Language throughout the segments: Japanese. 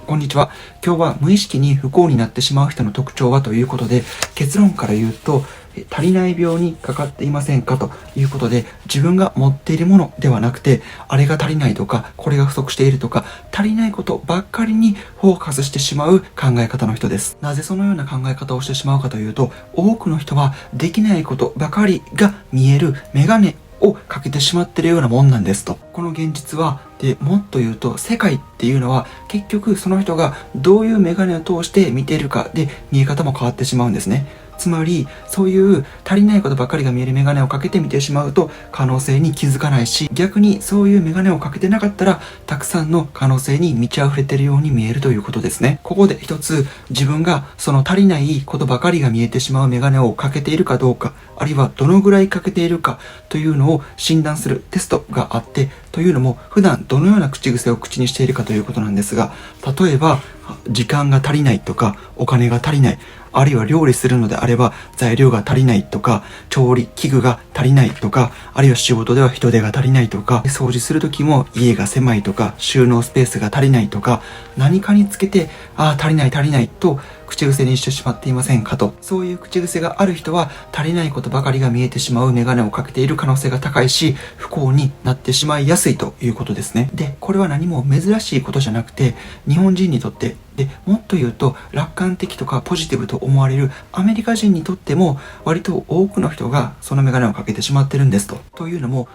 こんにちは。今日は無意識に不幸になってしまう人の特徴はということで、結論から言うと、足りない病にかかっていませんかということで、自分が持っているものではなくて、あれが足りないとか、これが不足しているとか、足りないことばっかりにフォーカスしてしまう考え方の人です。なぜそのような考え方をしてしまうかというと、多くの人はできないことばかりが見えるメガネをかけてしまっているようなもんなんですと。この現実は、もっと言うと世界っていうのは結局その人がどういうメガネを通して見ているかで見え方も変わってしまうんですね。つまりそういう足りないことばかりが見えるメガネをかけて見てしまうと可能性に気づかないし、逆にそういうメガネをかけてなかったらたくさんの可能性に満ち溢れているように見えるということですね。ここで一つ自分がその足りないことばかりが見えてしまうメガネをかけているかどうか、あるいはどのぐらいかけているかというのを診断するテストがあって、というのも普段どのような口癖を口にしているかということなんですが、例えば時間が足りないとか、お金が足りない、あるいは料理するのであれば材料が足りないとか、調理器具が足りないとか、あるいは仕事では人手が足りないとか、掃除する時も家が狭いとか、収納スペースが足りないとか、何かにつけて足りない足りないと口癖にしてしまっていませんかと。そういう口癖がある人は足りないことばかりが見えてしまうメガネをかけている可能性が高いし、不幸になってしまいやすいということですね。で、これは何も珍しいことじゃなくて、日本人にとって、でもっと言うと楽観的とかポジティブと思われるアメリカ人にとっても割と多くの人がそのメガネをかけてしまってるんですと。というのも、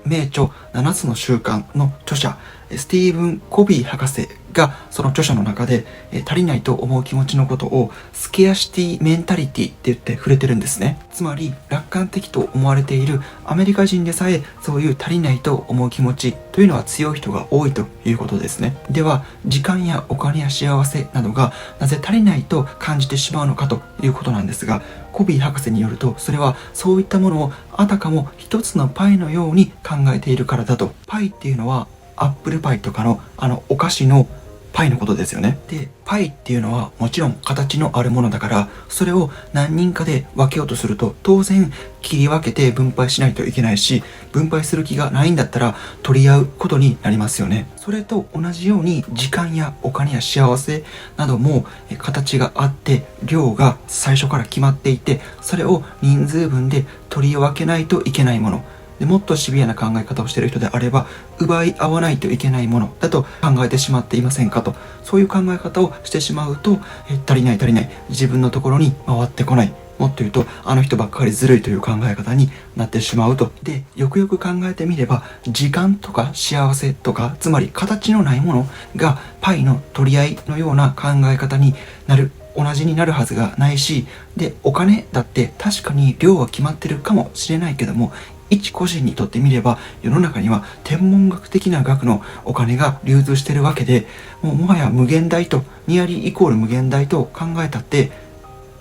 名著7つの習慣の著者スティーブン・コビー博士がその著書の中で、足りないと思う気持ちのことをスケアシティメンタリティって言って触れてるんですね。つまり楽観的と思われているアメリカ人でさえそういう足りないと思う気持ちというのは強い人が多いということですね。では時間やお金や幸せなどがなぜ足りないと感じてしまうのかということなんですが、コビー博士によると、それはそういったものをあたかも一つのパイのように考えているからだと。パイっていうのはアップルパイとかのお菓子のパイのことですよね。で、パイっていうのはもちろん形のあるものだから、それを何人かで分けようとすると当然切り分けて分配しないといけないし、分配する気がないんだったら取り合うことになりますよね。それと同じように時間やお金や幸せなども形があって量が最初から決まっていて、それを人数分で取り分けないといけないもので、もっとシビアな考え方をしている人であれば奪い合わないといけないものだと考えてしまっていませんかと。そういう考え方をしてしまうと足りない足りない、自分のところに回ってこない、もっと言うとあの人ばっかりずるいという考え方になってしまうと。で、よくよく考えてみれば時間とか幸せとか、つまり形のないものがパイの取り合いのような考え方になる、同じになるはずがないし、で、お金だって確かに量は決まってるかもしれないけども、一個人にとってみれば世の中には天文学的な額のお金が流通しているわけで、もはや無限大と、ニアリーイコール無限大と考えたって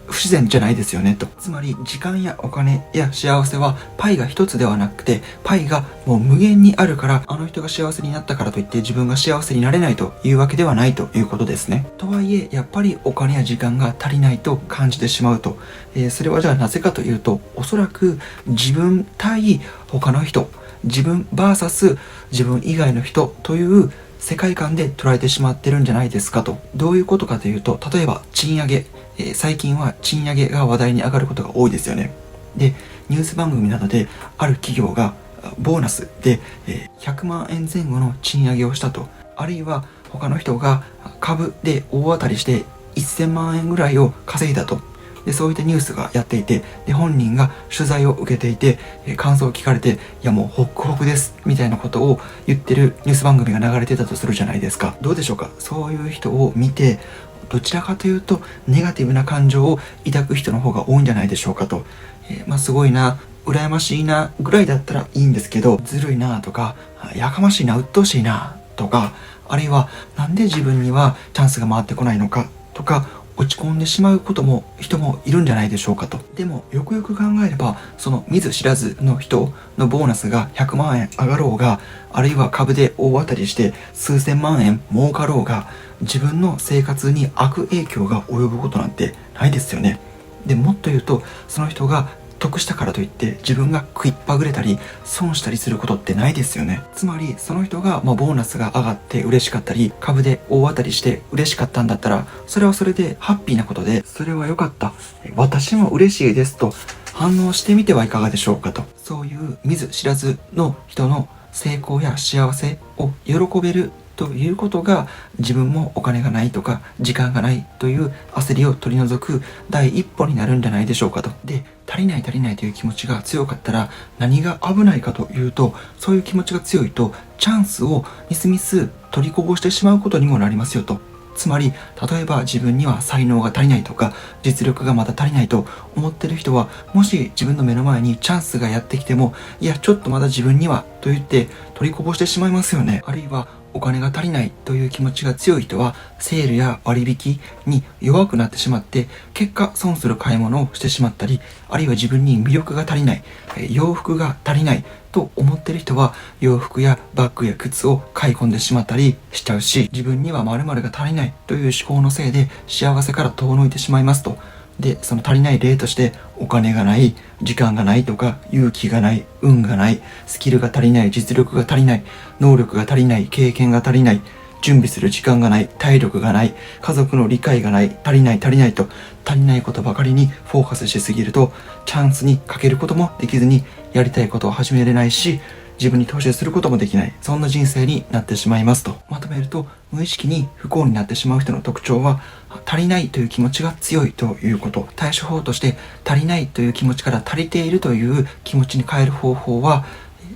不自然じゃないですよねと。つまり時間やお金や幸せはパイが一つではなくて、パイがもう無限にあるから、あの人が幸せになったからといって自分が幸せになれないというわけではないということですね。とはいえやっぱりお金や時間が足りないと感じてしまうと、それはじゃあなぜかというと、おそらく自分対他の人、自分 VS 自分以外の人という世界観で捉えてしまってるんじゃないですかと。どういうことかというと、例えば賃上げ、最近は賃上げが話題に上がることが多いですよね。で、ニュース番組などである企業がボーナスで100万円前後の賃上げをしたと、あるいは他の人が株で大当たりして1000万円ぐらいを稼いだと。で、そういったニュースがやっていて、で、本人が取材を受けていて、感想を聞かれて、いやもうホックホクですみたいなことを言ってるニュース番組が流れてたとするじゃないですか。どうでしょうか。そういう人を見て、どちらかというとネガティブな感情を抱く人の方が多いんじゃないでしょうかと。すごいな、羨ましいなぐらいだったらいいんですけど、ずるいなとか、やかましいな、鬱陶しいなとか、あるいはなんで自分にはチャンスが回ってこないのかとか、落ち込んでしまう人もいるんじゃないでしょうかと。でもよくよく考えれば、その見ず知らずの人のボーナスが100万円上がろうが、あるいは株で大当たりして数千万円儲かろうが、自分の生活に悪影響が及ぶことなんてないですよね。で、もっと言うと、その人が得したからといって自分が食いっぱぐれたり損したりすることってないですよね。つまりその人がボーナスが上がって嬉しかったり、株で大当たりして嬉しかったんだったら、それはそれでハッピーなことで、それは良かった、私も嬉しいですと反応してみてはいかがでしょうかと。そういう見ず知らずの人の成功や幸せを喜べるということが、自分もお金がないとか時間がないという焦りを取り除く第一歩になるんじゃないでしょうかと。で、足りないという気持ちが強かったら何が危ないかというと、そういう気持ちが強いとチャンスをみすみす取りこぼしてしまうことにもなりますよと。つまり、例えば自分には才能が足りないとか実力がまだ足りないと思ってる人は、もし自分の目の前にチャンスがやってきても、いやちょっとまだ自分にはと言って取りこぼしてしまいますよね。あるいはお金が足りないという気持ちが強い人は、セールや割引に弱くなってしまって、結果損する買い物をしてしまったり、あるいは自分に魅力が足りない、洋服が足りないと思っている人は、洋服やバッグや靴を買い込んでしまったりしちゃうし、自分には〇〇が足りないという思考のせいで幸せから遠のいてしまいますと。で、その足りない例として、お金がない、時間がないとか、勇気がない、運がない、スキルが足りない、実力が足りない、能力が足りない、経験が足りない、準備する時間がない、体力がない、家族の理解がない、足りないと、足りないことばかりにフォーカスしすぎると、チャンスにかけることもできずに、やりたいことを始めれないし、自分に投資することもできない、そんな人生になってしまいますと。まとめると、無意識に不幸になってしまう人の特徴は、足りないという気持ちが強いということ。対処法として、足りないという気持ちから足りているという気持ちに変える方法は、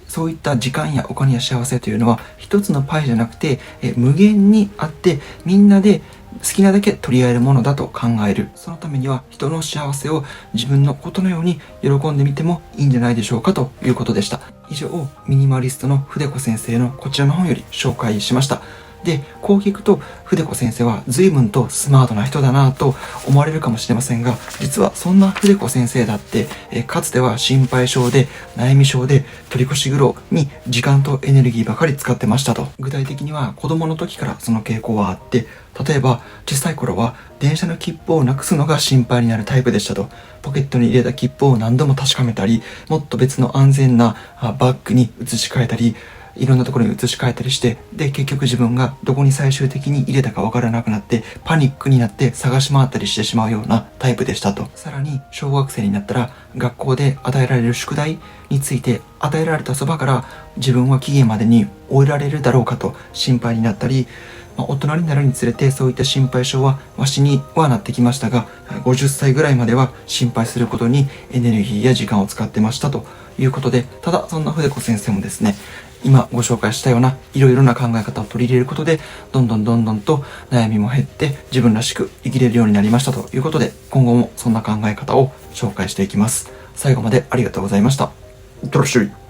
そういった時間やお金や幸せというのは一つのパイじゃなくて、無限にあって、みんなで好きなだけ取り合えるものだと考える。そのためには人の幸せを自分のことのように喜んでみてもいいんじゃないでしょうかということでした。以上、ミニマリストの筆子先生のこちらの本より紹介しました。で、こう聞くと筆子先生は随分とスマートな人だなぁと思われるかもしれませんが、実はそんな筆子先生だって、かつては心配性で悩み性で取り越し苦労に時間とエネルギーばかり使ってましたと。具体的には子供の時からその傾向はあって、例えば小さい頃は電車の切符をなくすのが心配になるタイプでしたと。ポケットに入れた切符を何度も確かめたり、もっと別の安全なバッグに移し替えたり、いろんなところに移し替えたりして、で、結局自分がどこに最終的に入れたかわからなくなって、パニックになって探し回ったりしてしまうようなタイプでしたと。さらに、小学生になったら、学校で与えられる宿題について、与えられたそばから自分は期限までに終えられるだろうかと心配になったり、大人になるにつれてそういった心配性はわしにはなってきましたが、50歳ぐらいまでは心配することにエネルギーや時間を使ってましたということで、ただそんな筆子先生もですね、今ご紹介したようないろいろな考え方を取り入れることで、どんどんと悩みも減って自分らしく生きれるようになりましたということで、今後もそんな考え方を紹介していきます。最後までありがとうございました。いってらっしゃい。